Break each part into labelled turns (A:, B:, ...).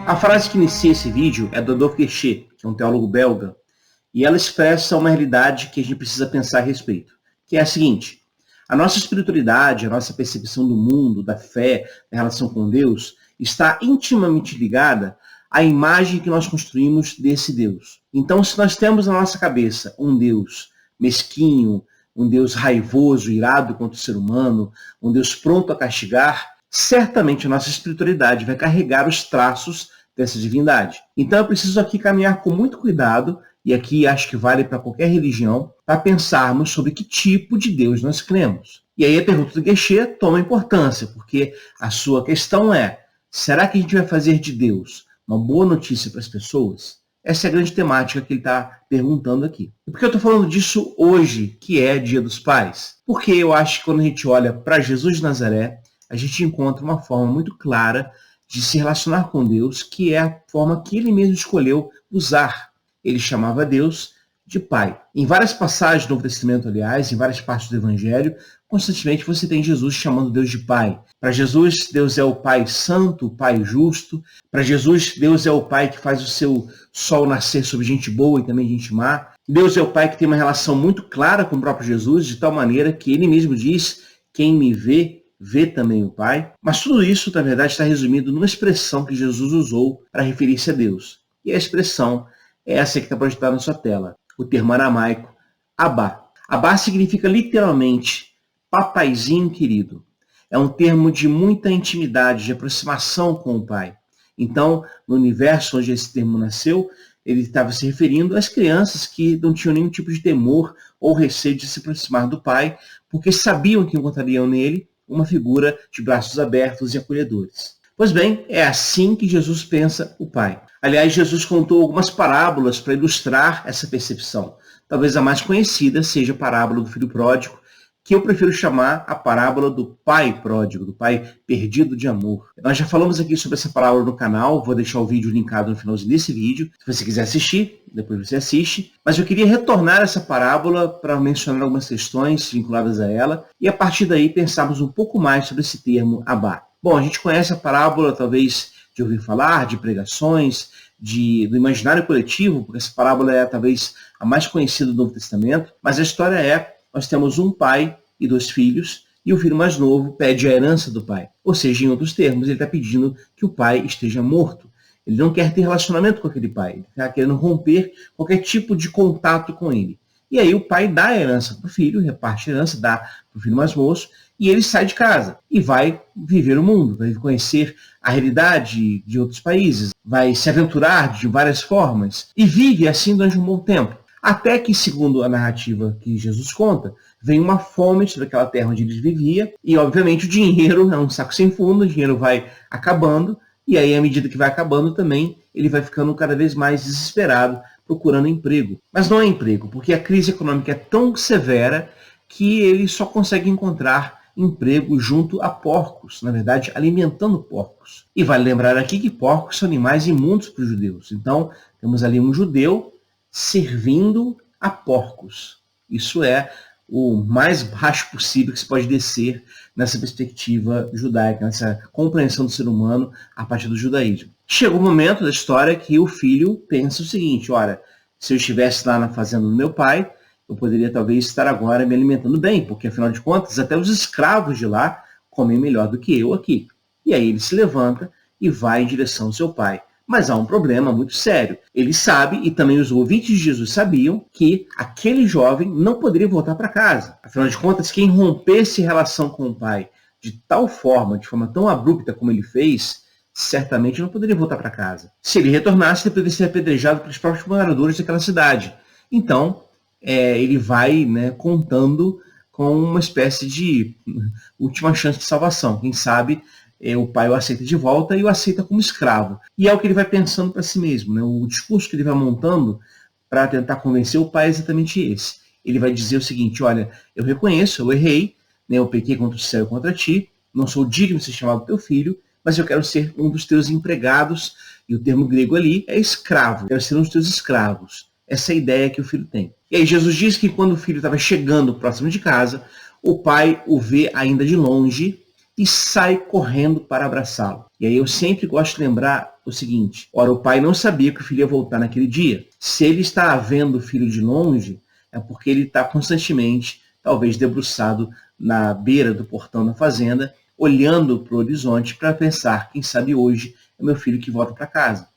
A: A frase que inicia esse vídeo é do Adolphe Guéchet, que é um teólogo belga, e ela expressa uma realidade que a gente precisa pensar a respeito, que é a seguinte: a nossa espiritualidade, a nossa percepção do mundo, da fé, da relação com Deus, está intimamente ligada à imagem que nós construímos desse Deus. Então, se nós temos na nossa cabeça um Deus mesquinho, um Deus raivoso, irado contra o ser humano, um Deus pronto a castigar, certamente a nossa espiritualidade vai carregar os traços dessa divindade. Então eu preciso aqui caminhar com muito cuidado, e aqui acho que vale para qualquer religião, para pensarmos sobre que tipo de Deus nós cremos. E aí a pergunta do Guéchet toma importância, porque a sua questão é: será que a gente vai fazer de Deus uma boa notícia para as pessoas? Essa é a grande temática que ele está perguntando aqui. E por que eu estou falando disso hoje, que é Dia dos Pais? Porque eu acho que quando a gente olha para Jesus de Nazaré, a gente encontra uma forma muito clara de se relacionar com Deus, que é a forma que ele mesmo escolheu usar. Ele chamava Deus de Pai. Em várias passagens do Novo Testamento, aliás, em várias partes do Evangelho, constantemente você tem Jesus chamando Deus de Pai. Para Jesus, Deus é o Pai Santo, o Pai Justo. Para Jesus, Deus é o Pai que faz o seu sol nascer sobre gente boa e também gente má. Deus é o Pai que tem uma relação muito clara com o próprio Jesus, de tal maneira que ele mesmo diz: quem me vê também o Pai. Mas tudo isso, na verdade, está resumido numa expressão que Jesus usou para referir-se a Deus. E a expressão é essa que está projetada na sua tela. O termo aramaico, Abá. Abá significa literalmente papaizinho querido. É um termo de muita intimidade, de aproximação com o Pai. Então, no universo onde esse termo nasceu, ele estava se referindo às crianças que não tinham nenhum tipo de temor ou receio de se aproximar do Pai, porque sabiam que encontrariam nele uma figura de braços abertos e acolhedores. Pois bem, é assim que Jesus pensa o Pai. Aliás, Jesus contou algumas parábolas para ilustrar essa percepção. Talvez a mais conhecida seja a parábola do filho pródigo, que eu prefiro chamar a parábola do pai pródigo, do pai perdido de amor. Nós já falamos aqui sobre essa parábola no canal, vou deixar o vídeo linkado no finalzinho desse vídeo. Se você quiser assistir, depois você assiste. Mas eu queria retornar essa parábola para mencionar algumas questões vinculadas a ela e a partir daí pensarmos um pouco mais sobre esse termo Abá. Bom, a gente conhece a parábola talvez de ouvir falar, de pregações, do imaginário coletivo, porque essa parábola é talvez a mais conhecida do Novo Testamento, mas a história é: nós temos um pai e 2 filhos, e o filho mais novo pede a herança do pai. Ou seja, em outros termos, ele está pedindo que o pai esteja morto. Ele não quer ter relacionamento com aquele pai, ele está querendo romper qualquer tipo de contato com ele. E aí o pai dá a herança para o filho, reparte a herança, dá para o filho mais moço, e ele sai de casa e vai viver o mundo, vai conhecer a realidade de outros países, vai se aventurar de várias formas, e vive assim durante um bom tempo. Até que, segundo a narrativa que Jesus conta, vem uma fome sobre aquela terra onde ele vivia, e obviamente o dinheiro é um saco sem fundo, o dinheiro vai acabando, e aí à medida que vai acabando também, ele vai ficando cada vez mais desesperado, procurando emprego. Mas não é emprego, porque a crise econômica é tão severa que ele só consegue encontrar emprego junto a porcos, na verdade, alimentando porcos. E vale lembrar aqui que porcos são animais imundos para os judeus. Então, temos ali um judeu servindo a porcos. Isso é o mais baixo possível que se pode descer nessa perspectiva judaica, nessa compreensão do ser humano a partir do judaísmo. Chega o momento da história que o filho pensa o seguinte: olha, se eu estivesse lá na fazenda do meu pai, eu poderia talvez estar agora me alimentando bem, porque afinal de contas até os escravos de lá comem melhor do que eu aqui. E aí ele se levanta e vai em direção ao seu pai. Mas há um problema muito sério. Ele sabe, e também os ouvintes de Jesus sabiam, que aquele jovem não poderia voltar para casa. Afinal de contas, quem rompesse relação com o pai de tal forma, de forma tão abrupta como ele fez, certamente não poderia voltar para casa. Se ele retornasse, ele poderia ser apedrejado pelos próprios moradores daquela cidade. Então, ele vai, contando com uma espécie de última chance de salvação. Quem sabe o pai o aceita de volta e o aceita como escravo. E é o que ele vai pensando para si mesmo. O discurso que ele vai montando para tentar convencer o pai é exatamente esse. Ele vai dizer o seguinte: olha, eu reconheço, eu errei, eu pequei contra o céu e contra ti, não sou digno de ser chamado teu filho, mas eu quero ser um dos teus empregados, e o termo grego ali é escravo, eu quero ser um dos teus escravos. Essa é a ideia que o filho tem. E aí Jesus diz que quando o filho estava chegando próximo de casa, o pai o vê ainda de longe e sai correndo para abraçá-lo. E aí eu sempre gosto de lembrar o seguinte: ora, o pai não sabia que o filho ia voltar naquele dia. Se ele está vendo o filho de longe, é porque ele está constantemente, talvez debruçado na beira do portão da fazenda, olhando para o horizonte para pensar, quem sabe hoje é meu filho que volta para casa.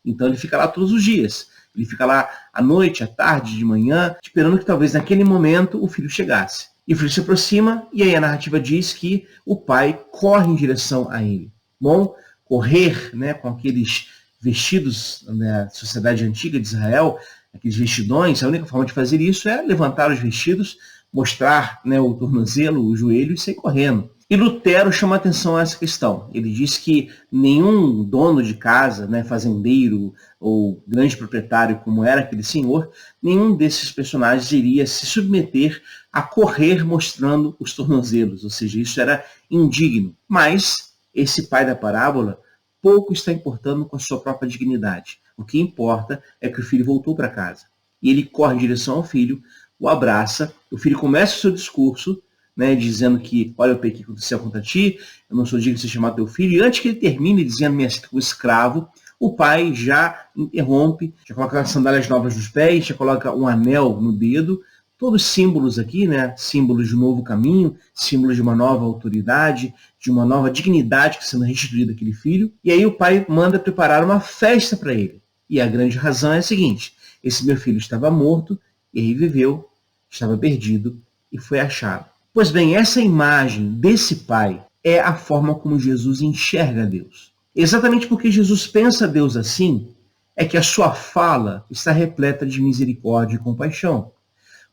A: Então ele fica lá todos os dias. Ele fica lá à noite, à tarde, de manhã, esperando que talvez naquele momento o filho chegasse. E o filho se aproxima, e aí a narrativa diz que o pai corre em direção a ele. Bom, correr, né, com aqueles vestidos da sociedade antiga de Israel, aqueles vestidões, a única forma de fazer isso é levantar os vestidos, mostrar, né, o tornozelo, o joelho e sair correndo. E Lutero chama atenção a essa questão. Ele diz que nenhum dono de casa, né, fazendeiro ou grande proprietário, como era aquele senhor, nenhum desses personagens iria se submeter a correr mostrando os tornozelos, ou seja, isso era indigno. Mas esse pai da parábola pouco está importando com a sua própria dignidade. O que importa é que o filho voltou para casa. E ele corre em direção ao filho, o abraça, o filho começa o seu discurso, né, dizendo que, olha, eu pequei do céu contra ti, eu não sou digno de ser chamado teu filho, e antes que ele termine dizendo, me aceita como escravo, o pai já interrompe, já coloca as sandálias novas nos pés, já coloca um anel no dedo, todos símbolos aqui, né, símbolos de um novo caminho, símbolos de uma nova autoridade, de uma nova dignidade que está sendo restituída àquele filho, e aí o pai manda preparar uma festa para ele. E a grande razão é a seguinte: esse meu filho estava morto e reviveu, estava perdido e foi achado. Pois bem, essa imagem desse pai é a forma como Jesus enxerga Deus. Exatamente porque Jesus pensa Deus assim, é que a sua fala está repleta de misericórdia e compaixão.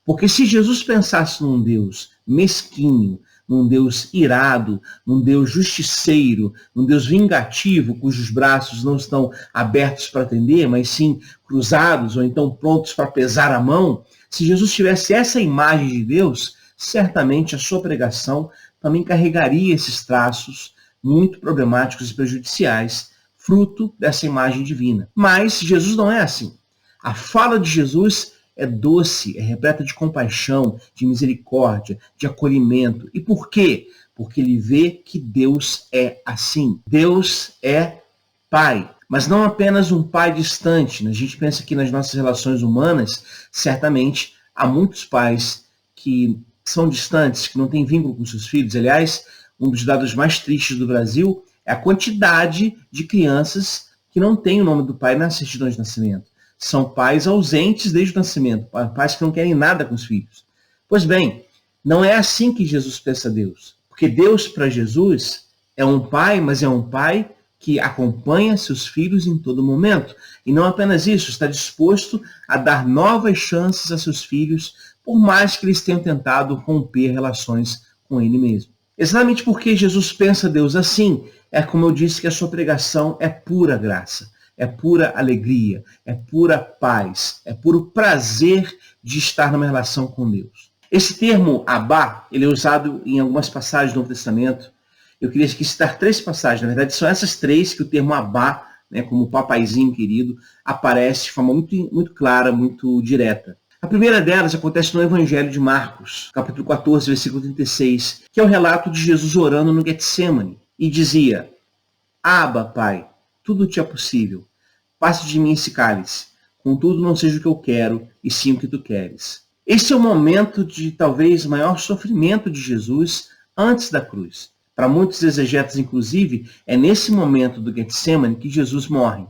A: Porque se Jesus pensasse num Deus mesquinho, num Deus irado, num Deus justiceiro, num Deus vingativo, cujos braços não estão abertos para atender, mas sim cruzados ou então prontos para pesar a mão, se Jesus tivesse essa imagem de Deus, certamente a sua pregação também carregaria esses traços muito problemáticos e prejudiciais, fruto dessa imagem divina. Mas Jesus não é assim. A fala de Jesus é doce, é repleta de compaixão, de misericórdia, de acolhimento. E por quê? Porque ele vê que Deus é assim. Deus é Pai. Mas não apenas um pai distante. A gente pensa que nas nossas relações humanas, certamente, há muitos pais que são distantes, que não têm vínculo com seus filhos. Aliás, um dos dados mais tristes do Brasil é a quantidade de crianças que não têm o nome do pai na certidão de nascimento. São pais ausentes desde o nascimento, pais que não querem nada com os filhos. Pois bem, não é assim que Jesus pensa Deus. Porque Deus, para Jesus, é um pai, mas é um pai que acompanha seus filhos em todo momento. E não apenas isso, está disposto a dar novas chances a seus filhos, por mais que eles tenham tentado romper relações com ele mesmo. Exatamente porque Jesus pensa Deus assim, é como eu disse que a sua pregação é pura graça, é pura alegria, é pura paz, é puro prazer de estar numa relação com Deus. Esse termo Abá, ele é usado em algumas passagens do Novo Testamento. Eu queria aqui citar 3 passagens, na verdade são essas 3 que o termo Abá, né, como papaizinho querido, aparece de forma muito clara, muito direta. A primeira delas acontece no Evangelho de Marcos, capítulo 14, versículo 36, que é o relato de Jesus orando no Getsêmani, e dizia: Abba, Pai, tudo te é possível, passe de mim esse cálice, contudo não seja o que eu quero, e sim o que tu queres. Esse é o momento de talvez maior sofrimento de Jesus antes da cruz. Para muitos exegetas, inclusive, é nesse momento do Getsêmani que Jesus morre.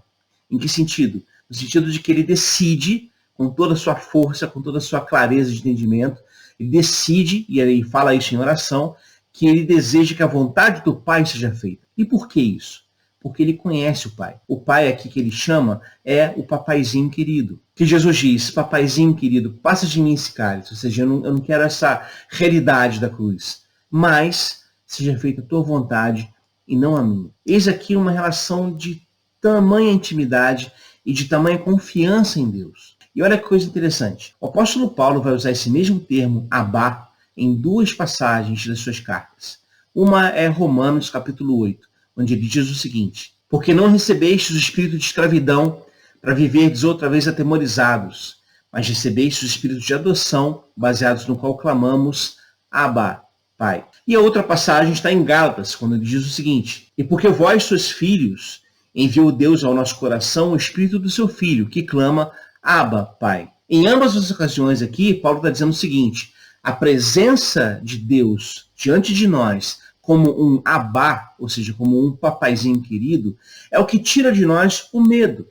A: Em que sentido? No sentido de que ele decide, com toda a sua força, com toda a sua clareza de entendimento, ele decide, e ele fala isso em oração, que ele deseja que a vontade do Pai seja feita. E por que isso? Porque ele conhece o Pai. O Pai aqui que ele chama é o papaizinho querido. Que Jesus diz: papaizinho querido, passa de mim esse cálice. Ou seja, eu não quero essa realidade da cruz, mas seja feita a tua vontade e não a minha. Eis aqui uma relação de tamanha intimidade e de tamanha confiança em Deus. E olha que coisa interessante. O apóstolo Paulo vai usar esse mesmo termo, Abá, em 2 passagens das suas cartas. Uma é Romanos, capítulo 8, onde ele diz o seguinte: porque não recebestes o espírito de escravidão para viverdes outra vez atemorizados, mas recebestes o espírito de adoção, baseados no qual clamamos, Abá, Pai. E a outra passagem está em Gálatas, quando ele diz o seguinte: e porque vós sois filhos, enviou Deus ao nosso coração o Espírito do seu Filho, que clama, Abba, Pai. Em ambas as ocasiões aqui, Paulo está dizendo o seguinte, a presença de Deus diante de nós, como um Abba, ou seja, como um papaizinho querido, é o que tira de nós o medo.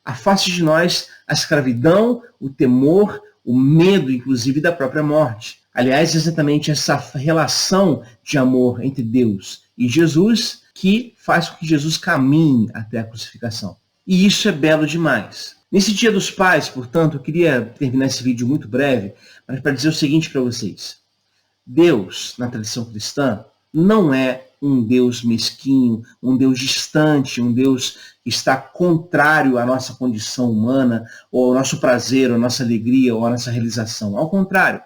A: Afaste de nós a escravidão, o temor, o medo, inclusive, da própria morte. Aliás, exatamente essa relação de amor entre Deus e Jesus que faz com que Jesus caminhe até a crucificação. E isso é belo demais. Nesse Dia dos Pais, portanto, eu queria terminar esse vídeo muito breve, mas para dizer o seguinte para vocês. Deus, na tradição cristã, não é um Deus mesquinho, um Deus distante, um Deus que está contrário à nossa condição humana, ou ao nosso prazer, ou à nossa alegria, ou à nossa realização. Ao contrário,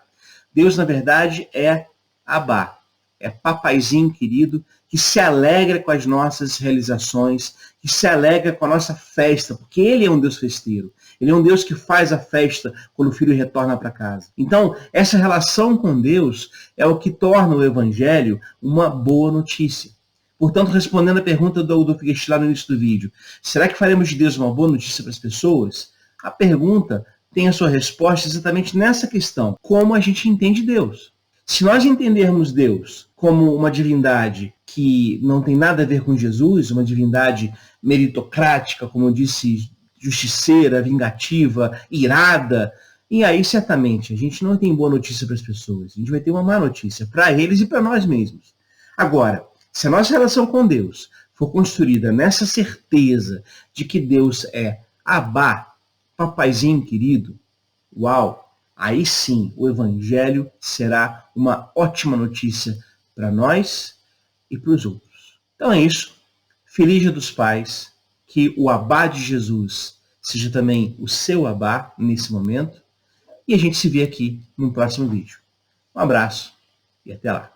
A: Deus, na verdade, é Abba, é papaizinho querido, que se alegra com as nossas realizações, que se alegra com a nossa festa, porque Ele é um Deus festeiro. Ele é um Deus que faz a festa quando o filho retorna para casa. Então, essa relação com Deus é o que torna o Evangelho uma boa notícia. Portanto, respondendo a pergunta do Figueiredo lá no início do vídeo, será que faremos de Deus uma boa notícia para as pessoas? A pergunta tem a sua resposta exatamente nessa questão. Como a gente entende Deus? Se nós entendermos Deus como uma divindade que não tem nada a ver com Jesus, uma divindade meritocrática, como eu disse, justiceira, vingativa, irada, e aí certamente a gente não tem boa notícia para as pessoas, a gente vai ter uma má notícia para eles e para nós mesmos. Agora, se a nossa relação com Deus for construída nessa certeza de que Deus é Abba, papaizinho querido, uau! Aí sim, o Evangelho será uma ótima notícia para nós e para os outros. Então é isso. Feliz Dia dos Pais. Que o Abba de Jesus seja também o seu Abba nesse momento. E a gente se vê aqui no próximo vídeo. Um abraço e até lá.